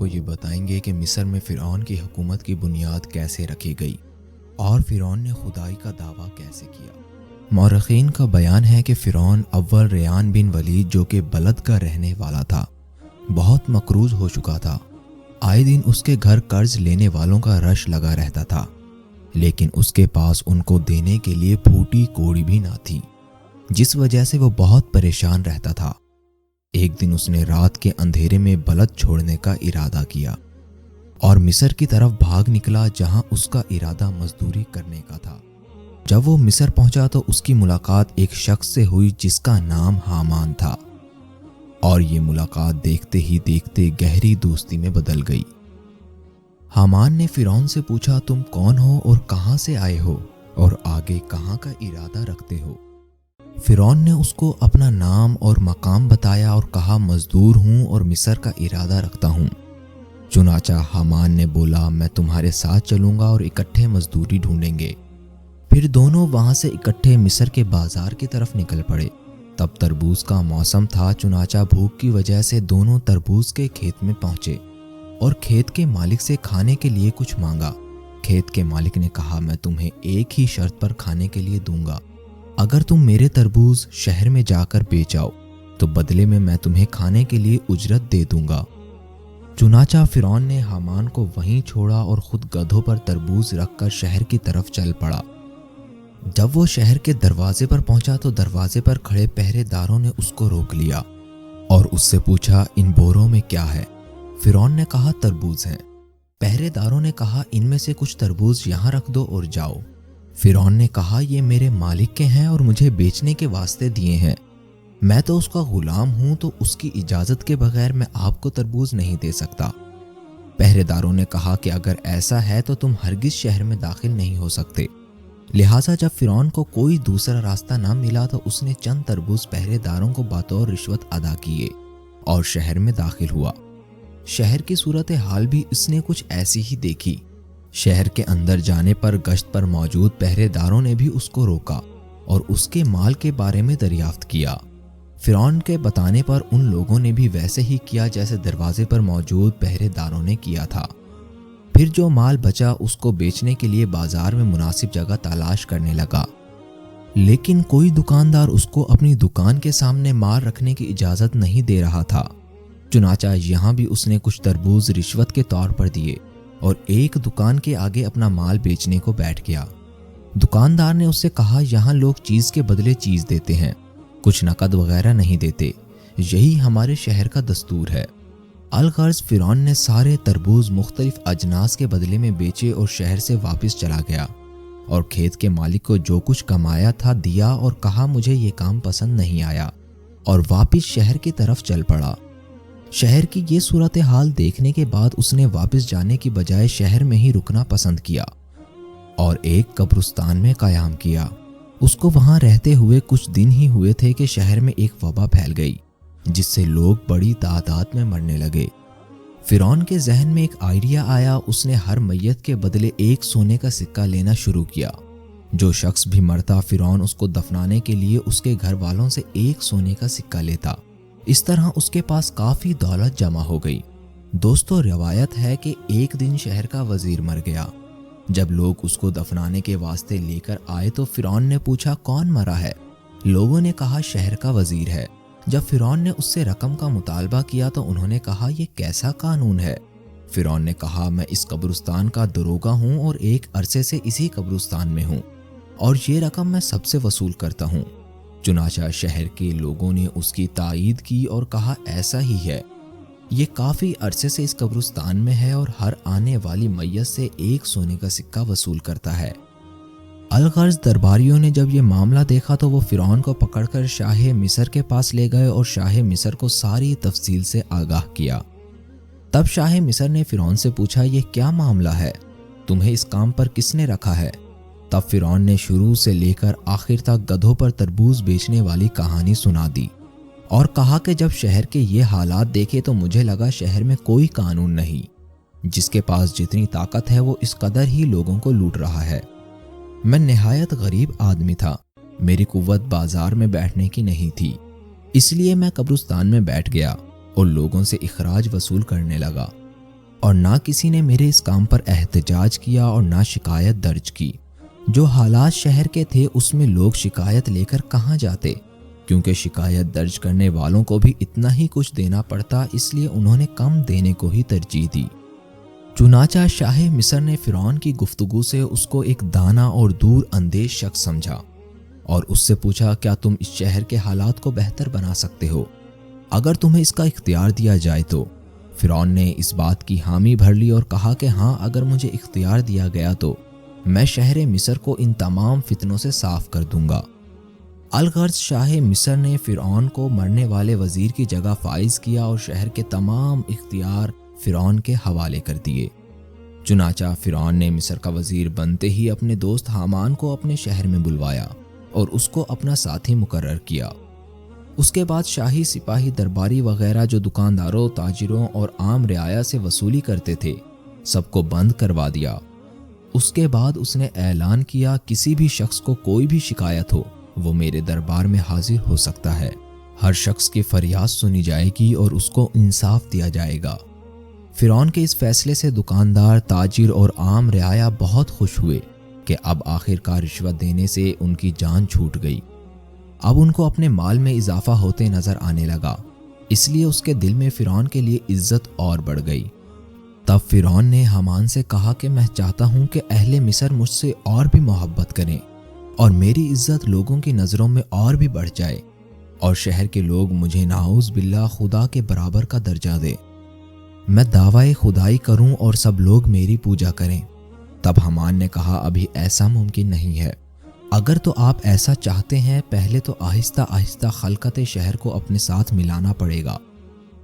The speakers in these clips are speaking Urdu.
کو یہ بتائیں گے کہ مصر میں فرعون کی حکومت کی بنیاد کیسے رکھی گئی اور فرعون نے خدائی کا دعویٰ کیسے کیا۔ مورخین کا بیان ہے کہ فرعون اول ریان بن ولید جو کہ بلد کا رہنے والا تھا بہت مقروض ہو چکا تھا۔ آئے دن اس کے گھر قرض لینے والوں کا رش لگا رہتا تھا، لیکن اس کے پاس ان کو دینے کے لیے پھوٹی کوڑی بھی نہ تھی، جس وجہ سے وہ بہت پریشان رہتا تھا۔ ایک دن اس نے رات کے اندھیرے میں بلد چھوڑنے کا ارادہ کیا اور مصر کی طرف بھاگ نکلا، جہاں اس کا ارادہ مزدوری کرنے کا تھا۔ جب وہ مصر پہنچا تو اس کی ملاقات ایک شخص سے ہوئی جس کا نام حامان تھا، اور یہ ملاقات دیکھتے ہی دیکھتے گہری دوستی میں بدل گئی۔ حامان نے فرعون سے پوچھا، تم کون ہو اور کہاں سے آئے ہو اور آگے کہاں کا ارادہ رکھتے ہو؟ فرعون نے اس کو اپنا نام اور مقام بتایا اور کہا، مزدور ہوں اور مصر کا ارادہ رکھتا ہوں۔ چنانچہ حامان نے بولا، میں تمہارے ساتھ چلوں گا اور اکٹھے مزدوری ڈھونڈیں گے۔ پھر دونوں وہاں سے اکٹھے مصر کے بازار کی طرف نکل پڑے۔ تب تربوز کا موسم تھا، چنانچہ بھوک کی وجہ سے دونوں تربوز کے کھیت میں پہنچے اور کھیت کے مالک سے کھانے کے لیے کچھ مانگا۔ کھیت کے مالک نے کہا، میں تمہیں ایک ہی شرط پر کھانے کے لیے دوں گا، اگر تم میرے تربوز شہر میں جا کر بیچ آؤ تو بدلے میں تمہیں کھانے کے لیے اجرت دے دوں گا۔ چنانچہ فرعون نے حامان کو وہیں چھوڑا اور خود گدھوں پر تربوز رکھ کر شہر کی طرف چل پڑا۔ جب وہ شہر کے دروازے پر پہنچا تو دروازے پر کھڑے پہرے داروں نے اس کو روک لیا اور اس سے پوچھا، ان بوروں میں کیا ہے؟ فرعون نے کہا، تربوز ہیں۔ پہرے داروں نے کہا، ان میں سے کچھ تربوز یہاں رکھ دو اور جاؤ۔ فرعون نے کہا، یہ میرے مالک کے ہیں اور مجھے بیچنے کے واسطے دیے ہیں، میں تو اس کا غلام ہوں، تو اس کی اجازت کے بغیر میں آپ کو تربوز نہیں دے سکتا۔ پہرے داروں نے کہا کہ اگر ایسا ہے تو تم ہرگز شہر میں داخل نہیں ہو سکتے۔ لہٰذا جب فرعون کو کوئی دوسرا راستہ نہ ملا تو اس نے چند تربوز پہرے داروں کو بطور رشوت ادا کیے اور شہر میں داخل ہوا۔ شہر کی صورتحال بھی اس نے کچھ ایسی ہی دیکھی۔ شہر کے اندر جانے پر گشت پر موجود پہرے داروں نے بھی اس کو روکا اور اس کے مال کے بارے میں دریافت کیا۔ فرعون کے بتانے پر ان لوگوں نے بھی ویسے ہی کیا جیسے دروازے پر موجود پہرے داروں نے کیا تھا۔ پھر جو مال بچا اس کو بیچنے کے لیے بازار میں مناسب جگہ تلاش کرنے لگا، لیکن کوئی دکاندار اس کو اپنی دکان کے سامنے مال رکھنے کی اجازت نہیں دے رہا تھا۔ چنانچہ یہاں بھی اس نے کچھ تربوز رشوت کے طور پر دیے اور ایک دکان کے آگے اپنا مال بیچنے کو بیٹھ گیا۔ دکاندار نے اس سے کہا، یہاں لوگ چیز کے بدلے چیز دیتے ہیں، کچھ نقد وغیرہ نہیں دیتے، یہی ہمارے شہر کا دستور ہے۔ الغرض فرعون نے سارے تربوز مختلف اجناس کے بدلے میں بیچے اور شہر سے واپس چلا گیا اور کھیت کے مالک کو جو کچھ کمایا تھا دیا اور کہا، مجھے یہ کام پسند نہیں آیا، اور واپس شہر کی طرف چل پڑا۔ شہر کی یہ صورتحال دیکھنے کے بعد اس نے واپس جانے کی بجائے شہر میں ہی رکنا پسند کیا اور ایک قبرستان میں قیام کیا۔ اس کو وہاں رہتے ہوئے کچھ دن ہی ہوئے تھے کہ شہر میں ایک وبا پھیل گئی جس سے لوگ بڑی تعداد میں مرنے لگے۔ فرعون کے ذہن میں ایک آئیڈیا آیا، اس نے ہر میت کے بدلے ایک سونے کا سکہ لینا شروع کیا۔ جو شخص بھی مرتا فرعون اس کو دفنانے کے لیے اس کے گھر والوں سے ایک سونے کا سکہ لیتا۔ اس طرح اس کے پاس کافی دولت جمع ہو گئی۔ دوستو، روایت ہے کہ ایک دن شہر کا وزیر مر گیا۔ جب لوگ اس کو دفنانے کے واسطے لے کر آئے تو فرعون نے پوچھا، کون مرا ہے؟ لوگوں نے کہا، شہر کا وزیر ہے۔ جب فرعون نے اس سے رقم کا مطالبہ کیا تو انہوں نے کہا، یہ کیسا قانون ہے؟ فرعون نے کہا، میں اس قبرستان کا دروگا ہوں اور ایک عرصے سے اسی قبرستان میں ہوں اور یہ رقم میں سب سے وصول کرتا ہوں۔ چنانچہ شہر کے لوگوں نے اس کی تائید کی اور کہا، ایسا ہی ہے، یہ کافی عرصے سے اس قبرستان میں ہے اور ہر آنے والی میت سے ایک سونے کا سکہ وصول کرتا ہے۔ الغرض درباریوں نے جب یہ معاملہ دیکھا تو وہ فرعون کو پکڑ کر شاہ مصر کے پاس لے گئے اور شاہ مصر کو ساری تفصیل سے آگاہ کیا۔ تب شاہ مصر نے فرعون سے پوچھا، یہ کیا معاملہ ہے؟ تمہیں اس کام پر کس نے رکھا ہے؟ تب فرعون نے شروع سے لے کر آخر تک گدھوں پر تربوز بیچنے والی کہانی سنا دی اور کہا کہ جب شہر کے یہ حالات دیکھے تو مجھے لگا شہر میں کوئی قانون نہیں، جس کے پاس جتنی طاقت ہے وہ اس قدر ہی لوگوں کو لوٹ رہا ہے۔ میں نہایت غریب آدمی تھا، میری قوت بازار میں بیٹھنے کی نہیں تھی، اس لیے میں قبرستان میں بیٹھ گیا اور لوگوں سے اخراج وصول کرنے لگا۔ اور نہ کسی نے میرے اس کام پر احتجاج کیا اور نہ شکایت درج کی۔ جو حالات شہر کے تھے اس میں لوگ شکایت لے کر کہاں جاتے، کیونکہ شکایت درج کرنے والوں کو بھی اتنا ہی کچھ دینا پڑتا، اس لیے انہوں نے کم دینے کو ہی ترجیح دی۔ چنانچہ شاہ مصر نے فرعون کی گفتگو سے اس کو ایک دانا اور دور اندیش شخص سمجھا اور اس سے پوچھا، کیا تم اس شہر کے حالات کو بہتر بنا سکتے ہو اگر تمہیں اس کا اختیار دیا جائے تو؟ فرعون نے اس بات کی حامی بھر لی اور کہا کہ ہاں، اگر مجھے اختیار دیا گیا تو میں شہر مصر کو ان تمام فتنوں سے صاف کر دوں گا۔ الغرض شاہ مصر نے فرعون کو مرنے والے وزیر کی جگہ فائز کیا اور شہر کے تمام اختیار فرعون کے حوالے کر دیے۔ چنانچہ فرعون نے مصر کا وزیر بنتے ہی اپنے دوست حامان کو اپنے شہر میں بلوایا اور اس کو اپنا ساتھی مقرر کیا۔ اس کے بعد شاہی سپاہی درباری وغیرہ جو دکانداروں، تاجروں اور عام رعایا سے وصولی کرتے تھے، سب کو بند کروا دیا۔ اس کے بعد اس نے اعلان کیا، کسی بھی شخص کو کوئی بھی شکایت ہو وہ میرے دربار میں حاضر ہو سکتا ہے، ہر شخص کی فریاد سنی جائے گی اور اس کو انصاف دیا جائے گا۔ فرعون کے اس فیصلے سے دکاندار، تاجر اور عام رعایا بہت خوش ہوئے کہ اب آخرکار رشوت دینے سے ان کی جان چھوٹ گئی۔ اب ان کو اپنے مال میں اضافہ ہوتے نظر آنے لگا، اس لیے اس کے دل میں فرعون کے لیے عزت اور بڑھ گئی۔ تب فرعون نے حامان سے کہا کہ میں چاہتا ہوں کہ اہل مصر مجھ سے اور بھی محبت کریں اور میری عزت لوگوں کی نظروں میں اور بھی بڑھ جائے اور شہر کے لوگ مجھے نعوذ باللہ خدا کے برابر کا درجہ دے، میں دعوی خدائی کروں اور سب لوگ میری پوجا کریں۔ تب حامان نے کہا، ابھی ایسا ممکن نہیں ہے، اگر تو آپ ایسا چاہتے ہیں پہلے تو آہستہ آہستہ خلقت شہر کو اپنے ساتھ ملانا پڑے گا،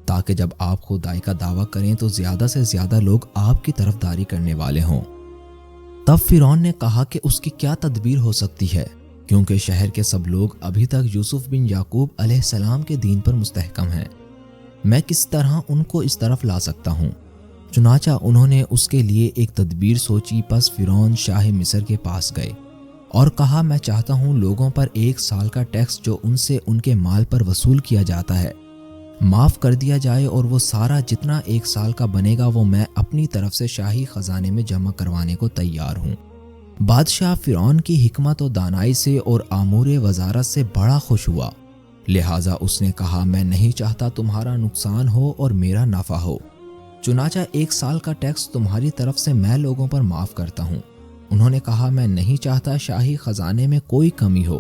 تاکہ جب آپ خدائی کا دعویٰ کریں تو زیادہ سے زیادہ لوگ آپ کی طرفداری کرنے والے ہوں۔ تب فرعون نے کہا کہ اس کی کیا تدبیر ہو سکتی ہے، کیونکہ شہر کے سب لوگ ابھی تک یوسف بن یعقوب علیہ السلام کے دین پر مستحکم ہیں، میں کس طرح ان کو اس طرف لا سکتا ہوں؟ چنانچہ انہوں نے اس کے لیے ایک تدبیر سوچی۔ پس فرعون شاہ مصر کے پاس گئے اور کہا، میں چاہتا ہوں لوگوں پر 1 سال کا ٹیکس جو ان سے ان کے مال پر وصول کیا جاتا ہے معاف کر دیا جائے، اور وہ سارا جتنا 1 سال کا بنے گا وہ میں اپنی طرف سے شاہی خزانے میں جمع کروانے کو تیار ہوں۔ بادشاہ فرعون کی حکمت و دانائی سے اور آمور وزارت سے بڑا خوش ہوا، لہٰذا اس نے کہا، میں نہیں چاہتا تمہارا نقصان ہو اور میرا نفع ہو، چنانچہ 1 سال کا ٹیکس تمہاری طرف سے میں لوگوں پر معاف کرتا ہوں۔ انہوں نے کہا، میں نہیں چاہتا شاہی خزانے میں کوئی کمی ہو،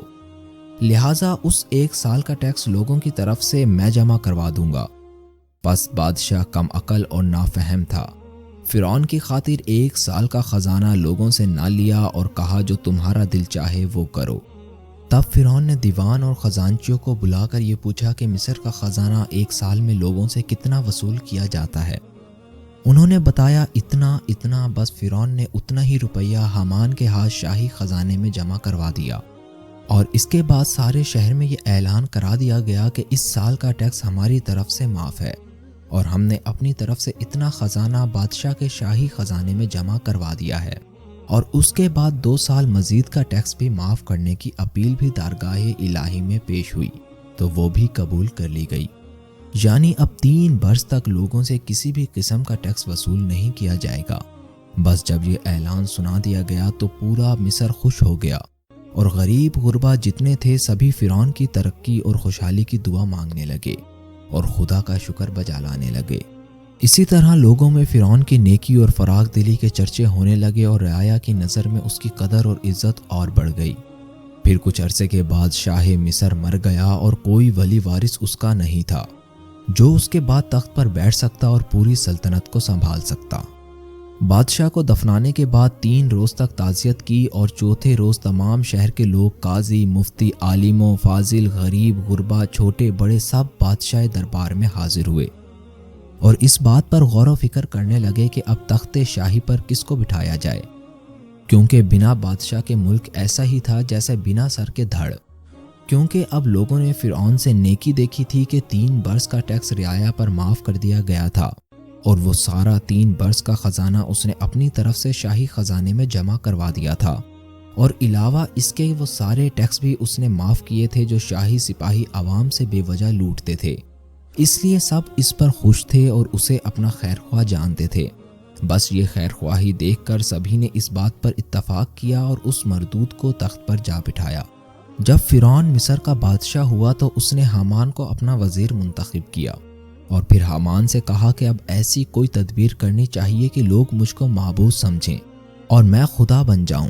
لہٰذا اس 1 سال کا ٹیکس لوگوں کی طرف سے میں جمع کروا دوں گا۔ پس بادشاہ کم عقل اور نافہم تھا، فرعون کی خاطر 1 سال کا خزانہ لوگوں سے نہ لیا اور کہا، جو تمہارا دل چاہے وہ کرو۔ تب فرعون نے دیوان اور خزانچیوں کو بلا کر یہ پوچھا کہ مصر کا خزانہ 1 سال میں لوگوں سے کتنا وصول کیا جاتا ہے؟ انہوں نے بتایا، اتنا۔ بس فرعون نے اتنا ہی روپیہ حامان کے ہاتھ شاہی خزانے میں جمع کروا دیا، اور اس کے بعد سارے شہر میں یہ اعلان کرا دیا گیا کہ اس سال کا ٹیکس ہماری طرف سے معاف ہے، اور ہم نے اپنی طرف سے اتنا خزانہ بادشاہ کے شاہی خزانے میں جمع کروا دیا ہے۔ اور اس کے بعد 2 سال مزید کا ٹیکس بھی معاف کرنے کی اپیل بھی درگاہ الہی میں پیش ہوئی تو وہ بھی قبول کر لی گئی، یعنی اب 3 برس تک لوگوں سے کسی بھی قسم کا ٹیکس وصول نہیں کیا جائے گا۔ بس جب یہ اعلان سنا دیا گیا تو پورا مصر خوش ہو گیا، اور غریب غربا جتنے تھے سبھی فرعون کی ترقی اور خوشحالی کی دعا مانگنے لگے اور خدا کا شکر بجا لانے لگے۔ اسی طرح لوگوں میں فرعون کی نیکی اور فراخ دلی کے چرچے ہونے لگے، اور رعایا کی نظر میں اس کی قدر اور عزت اور بڑھ گئی۔ پھر کچھ عرصے کے بعد شاہ مصر مر گیا اور کوئی ولی وارث اس کا نہیں تھا جو اس کے بعد تخت پر بیٹھ سکتا اور پوری سلطنت کو سنبھال سکتا۔ بادشاہ کو دفنانے کے بعد 3 روز تک تعزیت کی، اور چوتھے روز تمام شہر کے لوگ، قاضی، مفتی، عالموں، فاضل، غریب، غربا، چھوٹے بڑے سب بادشاہ دربار میں حاضر ہوئے اور اس بات پر غور و فکر کرنے لگے کہ اب تخت شاہی پر کس کو بٹھایا جائے، کیونکہ بنا بادشاہ کے ملک ایسا ہی تھا جیسے بنا سر کے دھڑ۔ کیونکہ اب لوگوں نے فرعون سے نیکی دیکھی تھی کہ 3 برس کا ٹیکس رعایا پر معاف کر دیا گیا تھا، اور وہ سارا 3 برس کا خزانہ اس نے اپنی طرف سے شاہی خزانے میں جمع کروا دیا تھا، اور علاوہ اس کے وہ سارے ٹیکس بھی اس نے معاف کیے تھے جو شاہی سپاہی عوام سے بے وجہ لوٹتے تھے۔ اس لیے سب اس پر خوش تھے اور اسے اپنا خیر خواہ جانتے تھے۔ بس یہ خیر خواہی دیکھ کر سبھی نے اس بات پر اتفاق کیا اور اس مردود کو تخت پر جا بٹھایا۔ جب فرعون مصر کا بادشاہ ہوا تو اس نے حامان کو اپنا وزیر منتخب کیا اور پھر حامان سے کہا کہ اب ایسی کوئی تدبیر کرنی چاہیے کہ لوگ مجھ کو معبود سمجھیں اور میں خدا بن جاؤں۔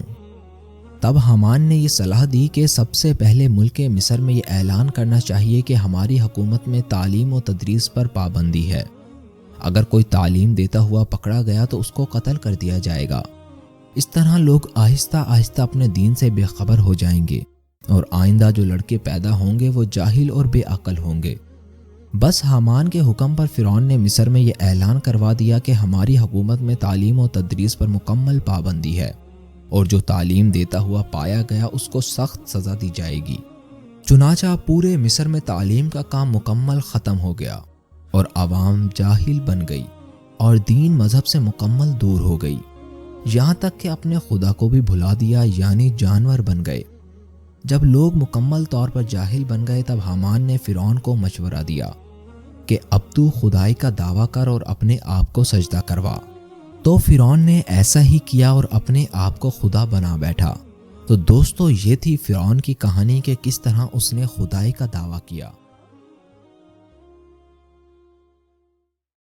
تب حامان نے یہ صلاح دی کہ سب سے پہلے ملک مصر میں یہ اعلان کرنا چاہیے کہ ہماری حکومت میں تعلیم و تدریس پر پابندی ہے۔ اگر کوئی تعلیم دیتا ہوا پکڑا گیا تو اس کو قتل کر دیا جائے گا۔ اس طرح لوگ آہستہ آہستہ اپنے دین سے بے خبر ہو جائیں گے اور آئندہ جو لڑکے پیدا ہوں گے وہ جاہل اور بے عقل ہوں گے۔ بس حامان کے حکم پر فرعون نے مصر میں یہ اعلان کروا دیا کہ ہماری حکومت میں تعلیم و تدریس پر مکمل پابندی ہے اور جو تعلیم دیتا ہوا پایا گیا اس کو سخت سزا دی جائے گی۔ چنانچہ پورے مصر میں تعلیم کا کام مکمل ختم ہو گیا اور عوام جاہل بن گئی اور دین مذہب سے مکمل دور ہو گئی، یہاں تک کہ اپنے خدا کو بھی بھلا دیا، یعنی جانور بن گئے۔ جب لوگ مکمل طور پر جاہل بن گئے تب حامان نے فرعون کو مشورہ دیا کہ اب تو خدائی کا دعویٰ کر اور اپنے آپ کو سجدہ کروا۔ تو فرعون نے ایسا ہی کیا اور اپنے آپ کو خدا بنا بیٹھا۔ تو دوستو، یہ تھی فرعون کی کہانی کہ کس طرح اس نے خدائی کا دعویٰ کیا۔